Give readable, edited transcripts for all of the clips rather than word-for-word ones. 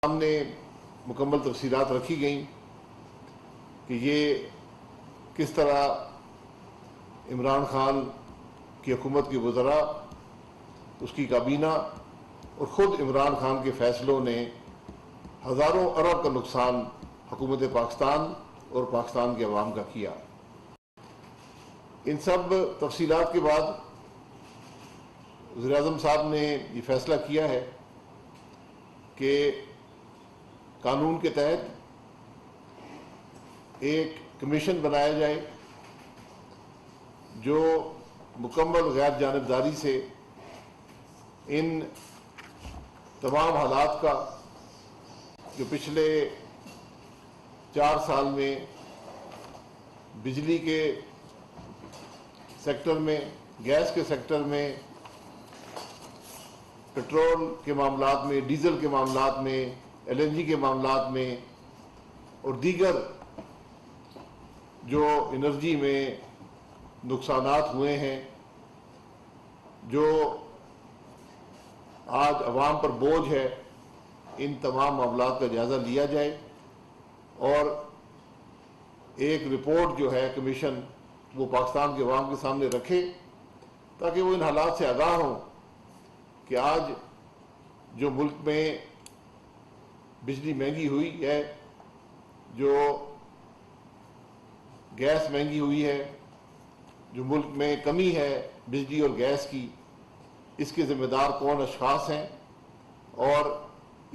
سامنے مکمل تفصیلات رکھی گئیں کہ یہ کس طرح عمران خان کی حکومت کے وزراء، اس کی کابینہ اور خود عمران خان کے فیصلوں نے ہزاروں ارب کا نقصان حکومت پاکستان اور پاکستان کے عوام کا کیا۔ ان سب تفصیلات کے بعد وزیراعظم صاحب نے یہ فیصلہ کیا ہے کہ قانون کے تحت ایک کمیشن بنایا جائے جو مکمل غیر جانبداری سے ان تمام حالات کا جو پچھلے 4 سال میں بجلی کے سیکٹر میں، گیس کے سیکٹر میں، پٹرول کے معاملات میں، ڈیزل کے معاملات میں، LNG کے معاملات میں اور دیگر جو انرجی میں نقصانات ہوئے ہیں، جو آج عوام پر بوجھ ہے، ان تمام معاملات کا جائزہ لیا جائے اور ایک رپورٹ جو ہے کمیشن وہ پاکستان کے عوام کے سامنے رکھے تاکہ وہ ان حالات سے آگاہ ہوں کہ آج جو ملک میں بجلی مہنگی ہوئی ہے، جو گیس مہنگی ہوئی ہے، جو ملک میں کمی ہے بجلی اور گیس کی، اس کے ذمہ دار کون اشخاص ہیں اور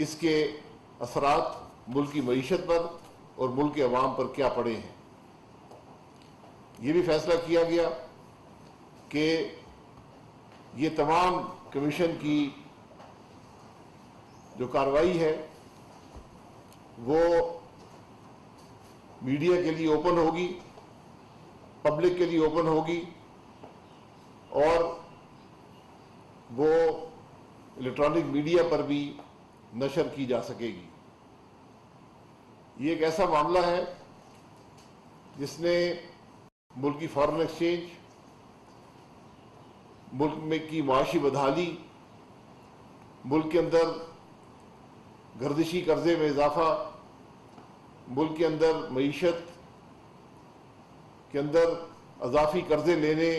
اس کے اثرات ملک کی معیشت پر اور ملک کے عوام پر کیا پڑے ہیں۔ یہ بھی فیصلہ کیا گیا کہ یہ تمام کمیشن کی جو کارروائی ہے وہ میڈیا کے لیے اوپن ہوگی، پبلک کے لیے اوپن ہوگی اور وہ الیکٹرانک میڈیا پر بھی نشر کی جا سکے گی۔ یہ ایک ایسا معاملہ ہے جس نے ملک کی فارن ایکسچینج، ملک میں کی معاشی بدحالی، ملک کے اندر گردشی قرضے میں اضافہ، ملک کے اندر معیشت کے اندر اضافی قرضے لینے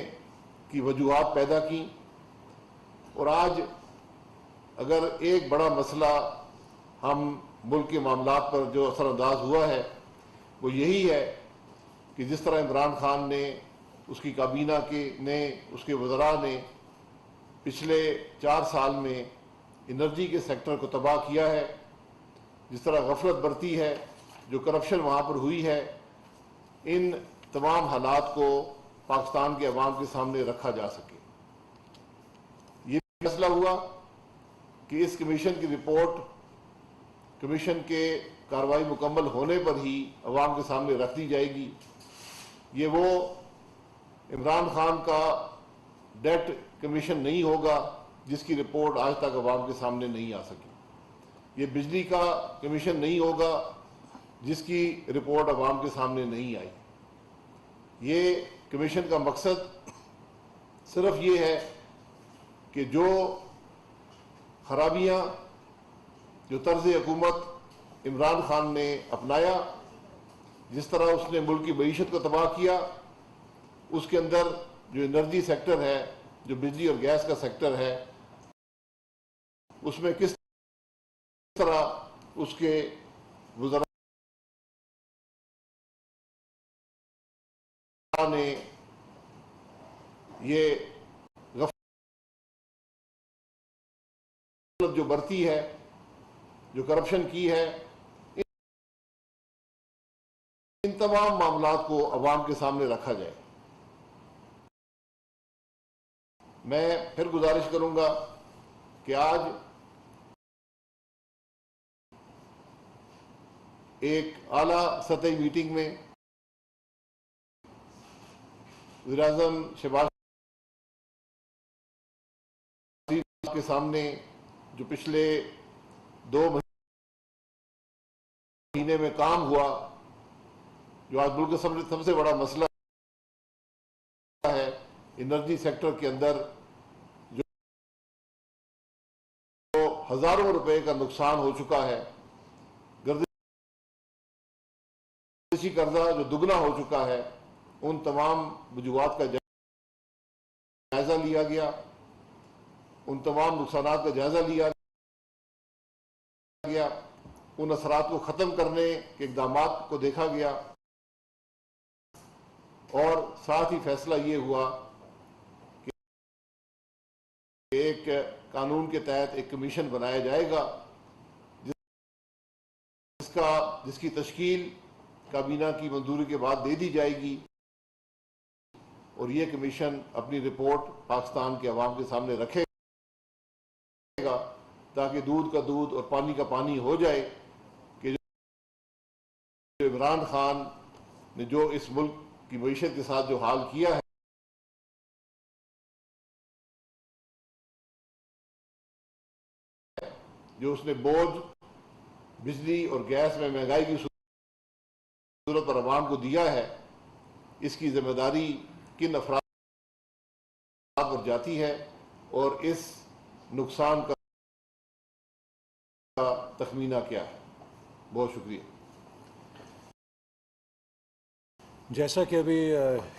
کی وجوہات پیدا کی، اور آج اگر ایک بڑا مسئلہ ہم ملک کے معاملات پر جو اثر انداز ہوا ہے وہ یہی ہے کہ جس طرح عمران خان نے، اس کی کابینہ نے، اس کے وزراء نے پچھلے 4 سال میں انرجی کے سیکٹر کو تباہ کیا ہے، جس طرح غفلت برتی ہے، جو کرپشن وہاں پر ہوئی ہے، ان تمام حالات کو پاکستان کے عوام کے سامنے رکھا جا سکے۔ یہ فیصلہ ہوا کہ اس کمیشن کی رپورٹ کمیشن کے کارروائی مکمل ہونے پر ہی عوام کے سامنے رکھ دی جائے گی۔ یہ وہ عمران خان کا ڈیٹ کمیشن نہیں ہوگا جس کی رپورٹ آج تک عوام کے سامنے نہیں آ سکی۔ یہ بجلی کا کمیشن نہیں ہوگا جس کی رپورٹ عوام کے سامنے نہیں آئی۔ یہ کمیشن کا مقصد صرف یہ ہے کہ جو خرابیاں، جو طرز حکومت عمران خان نے اپنایا، جس طرح اس نے ملک کی معیشت کو تباہ کیا، اس کے اندر جو انرجی سیکٹر ہے، جو بجلی اور گیس کا سیکٹر ہے، اس میں کس طرح اس کے وزراء نے یہ غفلت جو برتی ہے، جو کرپشن کی ہے، ان تمام معاملات کو عوام کے سامنے رکھا جائے۔ میں پھر گزارش کروں گا کہ آج ایک اعلیٰ سطحی میٹنگ میں وزیراعظم شہباز شریف کے سامنے جو پچھلے 2 مہینے میں کام ہوا، جو آج ملک کا سب سے بڑا مسئلہ ہے، انرجی سیکٹر کے اندر جو ہزاروں روپے کا نقصان ہو چکا ہے، گردشی قرضہ جو دگنا ہو چکا ہے، ان تمام وجوہات کا جائزہ لیا گیا، ان تمام نقصانات کا جائزہ لیا گیا، ان اثرات کو ختم کرنے کے اقدامات کو دیکھا گیا، اور ساتھ ہی فیصلہ یہ ہوا کہ ایک قانون کے تحت ایک کمیشن بنایا جائے گا جس کی تشکیل کابینہ کی منظوری کے بعد دے دی جائے گی، اور یہ کمیشن اپنی رپورٹ پاکستان کے عوام کے سامنے رکھے گا تاکہ دودھ کا دودھ اور پانی کا پانی ہو جائے کہ جو عمران خان نے جو اس ملک کی معیشت کے ساتھ جو حال کیا ہے، جو اس نے بوجھ بجلی اور گیس میں مہنگائی کی صورت پر عوام کو دیا ہے، اس کی ذمہ داری کن افراد پر جاتی ہے اور اس نقصان کا تخمینہ کیا ہے؟ بہت شکریہ۔ جیسا کہ ابھی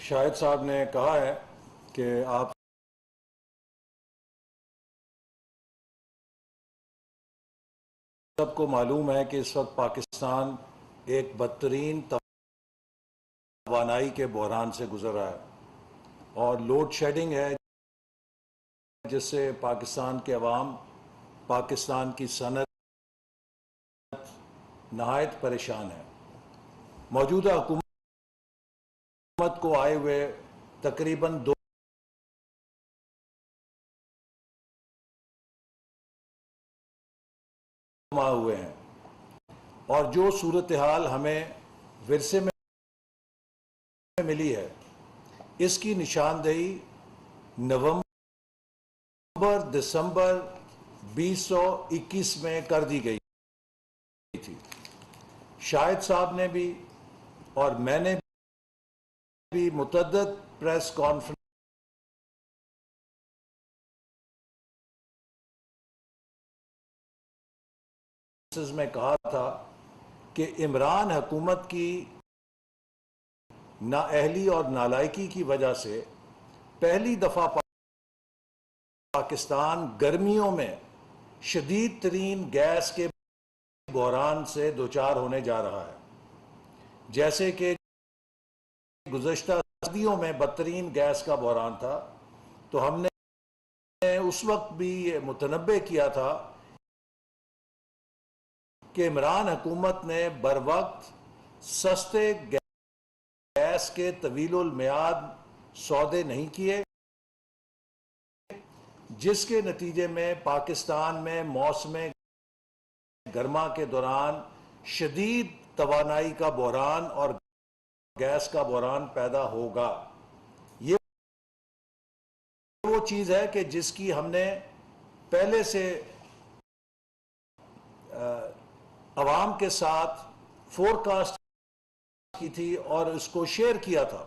شاہد صاحب نے کہا ہے کہ آپ سب کو معلوم ہے کہ اس وقت پاکستان ایک بدترین توانائی کے بحران سے گزر رہا ہے، اور لوڈ شیڈنگ ہے جس سے پاکستان کے عوام، پاکستان کی صنعت نہایت پریشان ہے۔ موجودہ حکومت کو آئے ہوئے تقریباً 2 ماہ ہوئے ہیں، اور جو صورتحال ہمیں ورثے میں ملی ہے اس کی نشاندہی نومبر دسمبر 2021 میں کر دی گئی تھی۔ شاہد صاحب نے بھی اور میں نے بھی متعدد پریس کانفرنسز میں کہا تھا کہ عمران حکومت کی نااہلی اور نالائکی کی وجہ سے پہلی دفعہ پاکستان گرمیوں میں شدید ترین گیس کے بحران سے دوچار ہونے جا رہا ہے۔ جیسے کہ گزشتہ سردیوں میں بدترین گیس کا بحران تھا، تو ہم نے اس وقت بھی یہ متنبع کیا تھا کہ عمران حکومت نے بروقت سستے گیس کے طویل المیعاد سودے نہیں کیے، جس کے نتیجے میں پاکستان میں موسم گرما کے دوران شدید توانائی کا بحران اور گیس کا بحران پیدا ہوگا۔ یہ وہ چیز ہے کہ جس کی ہم نے پہلے سے عوام کے ساتھ فورکاسٹ کی تھی اور اس کو شیئر کیا تھا۔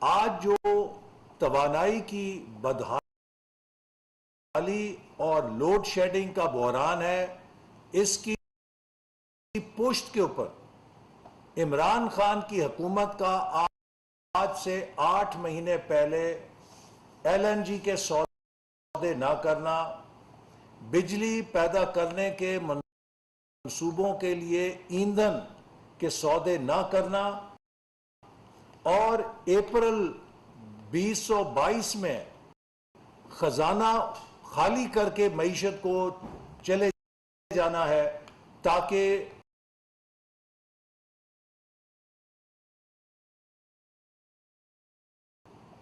آج جو توانائی کی بدحالی اور لوڈ شیڈنگ کا بحران ہے، اس کی پشت کے اوپر عمران خان کی حکومت کا آج سے 8 مہینے پہلے LNG کے سودے نہ کرنا، بجلی پیدا کرنے کے منصوبوں کے لیے ایندھن کے سودے نہ کرنا، اور اپریل 2022 میں خزانہ خالی کر کے معیشت کو چلے جانا ہے تاکہ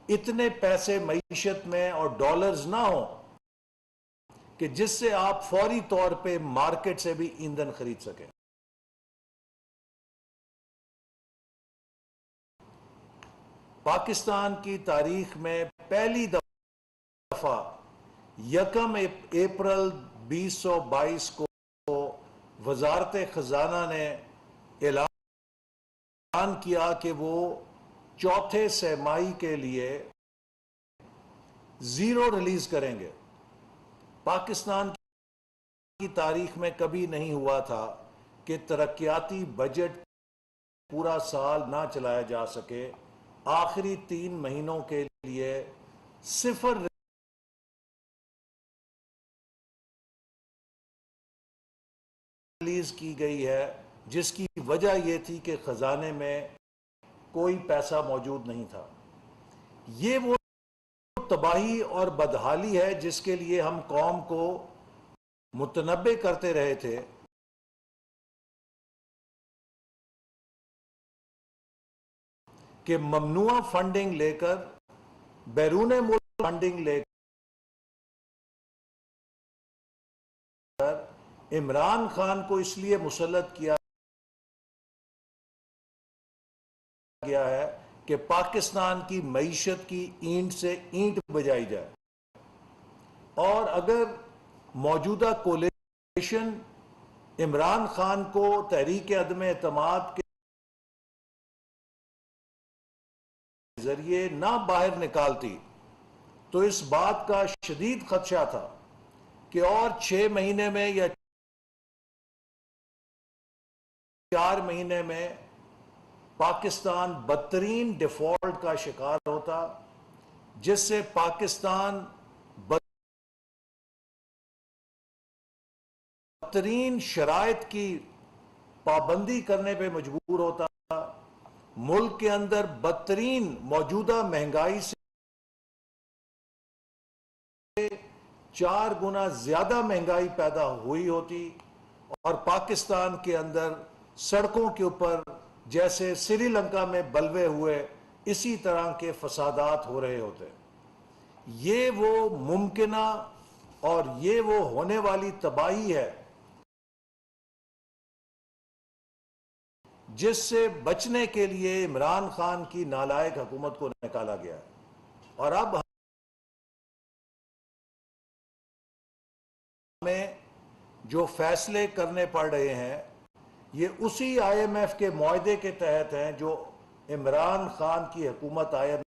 اتنے پیسے معیشت میں اور ڈالرز نہ ہوں کہ جس سے آپ فوری طور پہ مارکیٹ سے بھی ایندھن خرید سکیں۔ پاکستان کی تاریخ میں پہلی دفعہ 1 اپریل 2022 کو وزارت خزانہ نے اعلان کیا کہ وہ چوتھے سہ-ماہی کے لیے زیرو ریلیز کریں گے۔ پاکستان کی تاریخ میں کبھی نہیں ہوا تھا کہ ترقیاتی بجٹ پورا سال نہ چلایا جا سکے، آخری 3 مہینوں کے لیے صفر ریلیز کی گئی ہے، جس کی وجہ یہ تھی کہ خزانے میں کوئی پیسہ موجود نہیں تھا۔ یہ وہ تباہی اور بدحالی ہے جس کے لیے ہم قوم کو متنبع کرتے رہے تھے کہ ممنوع فنڈنگ لے کر، بیرون ملک فنڈنگ لے کر عمران خان کو اس لیے مسلط کیا گیا ہے کہ پاکستان کی معیشت کی اینٹ سے اینٹ بجائی جائے، اور اگر موجودہ کولیشن عمران خان کو تحریک عدم اعتماد کے ذریعے نہ باہر نکالتی تو اس بات کا شدید خدشہ تھا کہ اور 6 مہینے میں یا 4 مہینے میں پاکستان بدترین ڈیفالٹ کا شکار ہوتا، جس سے پاکستان بدترین شرائط کی پابندی کرنے پہ مجبور ہوتا، ملک کے اندر بدترین موجودہ مہنگائی سے 4 گنا زیادہ مہنگائی پیدا ہوئی ہوتی، اور پاکستان کے اندر سڑکوں کے اوپر جیسے سری لنکا میں بلوے ہوئے اسی طرح کے فسادات ہو رہے ہوتے۔ یہ وہ ممکنہ اور یہ وہ ہونے والی تباہی ہے جس سے بچنے کے لیے عمران خان کی نالائق حکومت کو نکالا گیا ہے، اور اب ہمیں جو فیصلے کرنے پڑ رہے ہیں یہ اسی آئی ایم ایف کے معاہدے کے تحت ہیں جو عمران خان کی حکومت آئی ایم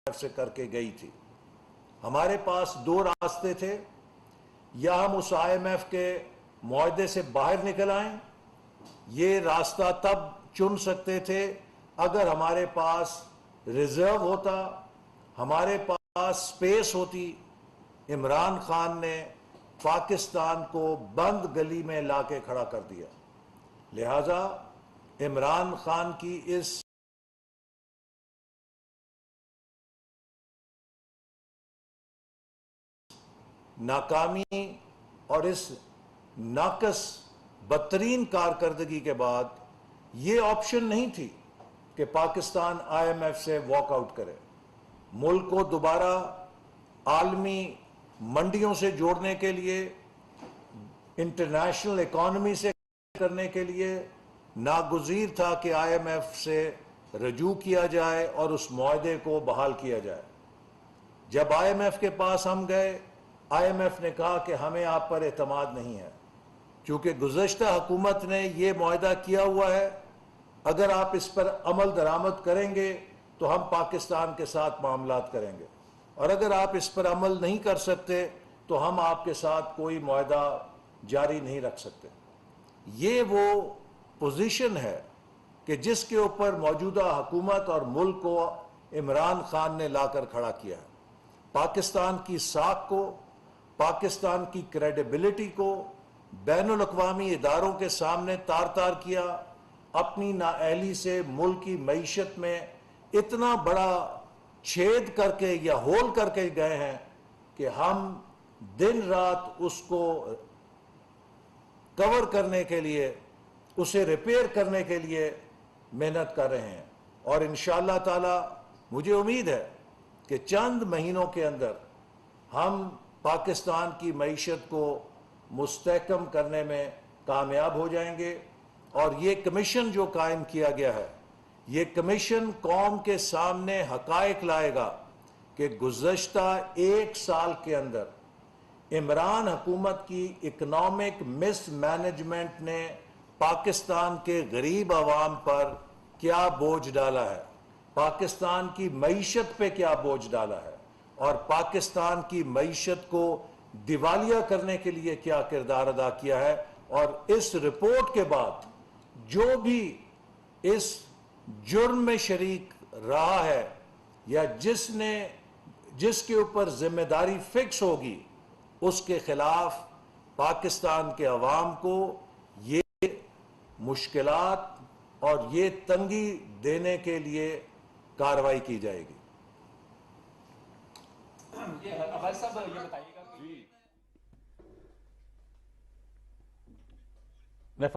ایف سے کر کے گئی تھی۔ ہمارے پاس 2 راستے تھے، یا ہم اس آئی ایم ایف کے معاہدے سے باہر نکل آئیں، یہ راستہ تب چن سکتے تھے اگر ہمارے پاس ریزرو ہوتا، ہمارے پاس سپیس ہوتی۔ عمران خان نے پاکستان کو بند گلی میں لا کے کھڑا کر دیا، لہذا عمران خان کی اس ناکامی اور اس ناقص بدترین کارکردگی کے بعد یہ آپشن نہیں تھی کہ پاکستان آئی ایم ایف سے واک آؤٹ کرے۔ ملک کو دوبارہ عالمی منڈیوں سے جوڑنے کے لیے، انٹرنیشنل اکانومی سے کرنے کے لیے ناگزیر تھا کہ آئی ایم ایف سے رجوع کیا جائے اور اس معاہدے کو بحال کیا جائے۔ جب آئی ایم ایف کے پاس ہم گئے، آئی ایم ایف نے کہا کہ ہمیں آپ پر اعتماد نہیں ہے، چونکہ گزشتہ حکومت نے یہ معاہدہ کیا ہوا ہے، اگر آپ اس پر عمل درآمد کریں گے تو ہم پاکستان کے ساتھ معاملات کریں گے، اور اگر آپ اس پر عمل نہیں کر سکتے تو ہم آپ کے ساتھ کوئی معاہدہ جاری نہیں رکھ سکتے۔ یہ وہ پوزیشن ہے کہ جس کے اوپر موجودہ حکومت اور ملک کو عمران خان نے لا کر کھڑا کیا ہے۔ پاکستان کی ساکھ کو، پاکستان کی کریڈیبلٹی کو بین الاقوامی اداروں کے سامنے تار تار کیا، اپنی نااہلی سے ملک کی معیشت میں اتنا بڑا چھید کر کے یا ہول کر کے گئے ہیں کہ ہم دن رات اس کو کور کرنے کے لیے، اسے ریپیئر کرنے کے لیے محنت کر رہے ہیں، اور انشاءاللہ تعالی مجھے امید ہے کہ چند مہینوں کے اندر ہم پاکستان کی معیشت کو مستحکم کرنے میں کامیاب ہو جائیں گے، اور یہ کمیشن جو قائم کیا گیا ہے، یہ کمیشن قوم کے سامنے حقائق لائے گا کہ گزشتہ 1 سال کے اندر عمران حکومت کی اکنامک مس مینجمنٹ نے پاکستان کے غریب عوام پر کیا بوجھ ڈالا ہے، پاکستان کی معیشت پہ کیا بوجھ ڈالا ہے، اور پاکستان کی معیشت کو دیوالیہ کرنے کے لیے کیا کردار ادا کیا ہے. اور اس رپورٹ کے بعد جو بھی اس جرم میں شریک رہا ہے یا جس کے اوپر ذمہ داری فکس ہوگی, اس کے خلاف پاکستان کے عوام کو یہ مشکلات اور یہ تنگی دینے کے لیے کارروائی کی جائے گی. عباس صاحب یہ بتائیے گا کہ